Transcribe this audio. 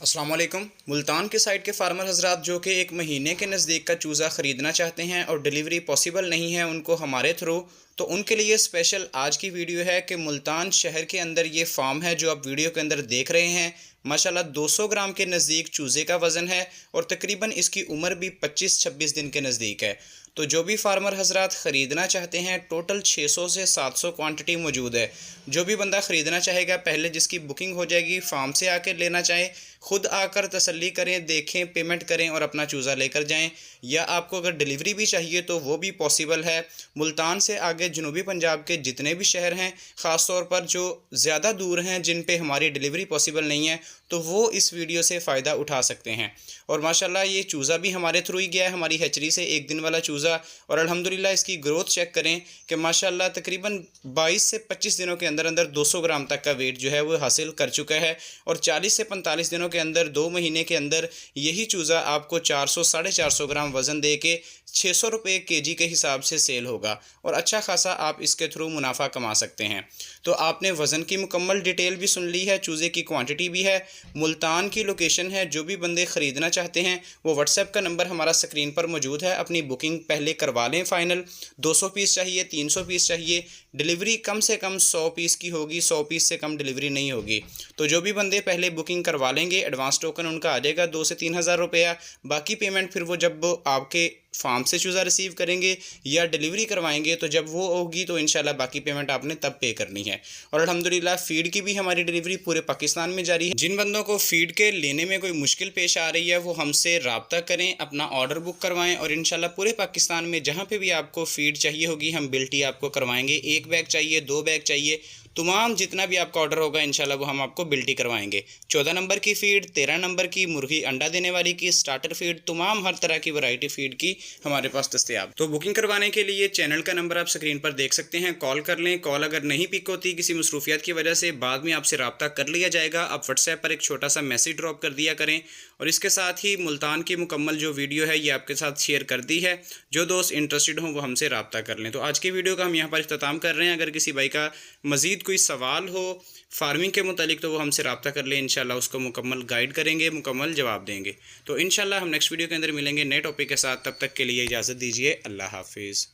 अस्सलाम वालेकुम। मुल्तान के साइड के फार्मर हजरात जो कि एक महीने के नज़दीक का चूज़ा ख़रीदना चाहते हैं और डिलीवरी पॉसिबल नहीं है उनको हमारे थ्रू, तो उनके लिए स्पेशल आज की वीडियो है कि मुल्तान शहर के अंदर ये फार्म है जो आप वीडियो के अंदर देख रहे हैं। माशाल्लाह 200 ग्राम के नज़दीक चूज़े का वज़न है और तकरीबन इसकी उम्र भी 25-26 दिन के नज़दीक है। तो जो भी फार्मर हजरात ख़रीदना चाहते हैं, टोटल 600 से 700 क्वांटिटी मौजूद है। जो भी बंदा ख़रीदना चाहेगा, पहले जिसकी बुकिंग हो जाएगी, फार्म से आकर लेना चाहे खुद आकर तसल्ली करें, देखें, पेमेंट करें और अपना चूज़ा लेकर जाएं। या आपको अगर डिलीवरी भी चाहिए तो वो भी पॉसिबल है। मुल्तान से आगे जनूबी पंजाब के जितने भी शहर हैं, ख़ास तौर पर जो ज़्यादा दूर हैं, जिन पे हमारी डिलीवरी पॉसिबल नहीं है, तो वो इस वीडियो से फ़ायदा उठा सकते हैं। और माशाल्लाह ये चूज़ा भी हमारे थ्रू ही गया है, हमारी हैचरी से, एक दिन वाला चूज़ा। और अल्हम्दुलिल्लाह इसकी ग्रोथ चेक करें कि माशाल्लाह तकरीबन 22 से 25 दिनों के अंदर अंदर 200 ग्राम तक का वेट जो है वो हासिल कर चुका है। और 40 से 45 दिनों के अंदर, 2 महीने के अंदर, यही चूज़ा आपको 400 साढ़े 400 ग्राम वज़न दे के 600 रुपये केजी के हिसाब से सेल होगा और अच्छा खासा आप इसके थ्रू मुनाफा कमा सकते हैं। तो आपने वज़न की मुकम्मल डिटेल भी सुन ली है, चूज़े की क्वांटिटी भी है, मुल्तान की लोकेशन है। जो भी बंदे ख़रीदना चाहते हैं वो व्हाट्सएप का नंबर हमारा स्क्रीन पर मौजूद है, अपनी बुकिंग पहले करवा लें फ़ाइनल। 200 पीस चाहिए, 300 पीस चाहिए, डिलीवरी कम से कम 100 पीस की होगी, 100 पीस से कम डिलीवरी नहीं होगी। तो जो भी बंदे पहले बुकिंग करवा लेंगे, एडवांस टोकन उनका आ जाएगा 2 से 3 हज़ार रुपया। बाकी पेमेंट फिर वो जब आपके फार्म से चूज़ा रिसीव करेंगे या डिलीवरी करवाएंगे, तो जब वो होगी तो इंशाल्लाह बाकी पेमेंट आपने तब पे करनी है। और अल्हम्दुलिल्लाह फ़ीड की भी हमारी डिलीवरी पूरे पाकिस्तान में जारी है। जिन बंदों को फ़ीड के लेने में कोई मुश्किल पेश आ रही है वो हमसे रब्ता करें, अपना ऑर्डर बुक करवाएं और इंशाल्लाह पूरे पाकिस्तान में जहाँ पे भी आपको फ़ीड चाहिए होगी हम बिल्टी आपको करवाएंगे। 1 बैग चाहिए, 2 बैग चाहिए, तमाम जितना भी आपका ऑर्डर होगा इंशाल्लाह वो हम आपको बिल्टी करवाएंगे। 14 नंबर की फ़ीड, 13 नंबर की, मुर्गी अंडा देने वाली की, स्टार्टर फ़ीड, तमाम हर तरह की वैरायटी फ़ीड की हमारे पास दस्तयाब। तो बुकिंग करवाने के लिए चैनल का नंबर आप स्क्रीन पर देख सकते हैं, कॉल कर लें। कॉल अगर नहीं पिक होती किसी मसरूफियत की वजह से, बाद में आपसे रब्ता कर लिया जाएगा। आप व्हाट्सएप पर एक छोटा सा मैसेज ड्रॉप कर दिया करें। और इसके साथ ही मुल्तान की मुकम्मल जो वीडियो है ये आपके साथ शेयर कर दी है। जो दोस्त इंटरेस्टेड हों वो हमसे रब्ता कर लें। तो आज की वीडियो का हम यहाँ पर इख्तिताम कर रहे हैं। अगर किसी भाई का मज़ीद कोई सवाल हो फार्मिंग के मुतालिक तो वो हमसे रब्ता कर ले, इंशाल्लाह उसको मुकम्मल गाइड करेंगे, मुकम्मल जवाब देंगे। तो इंशाल्लाह हम नेक्स्ट वीडियो के अंदर मिलेंगे नए टॉपिक के साथ। तब तक के लिए इजाज़त दीजिए। अल्लाह हाफिज़।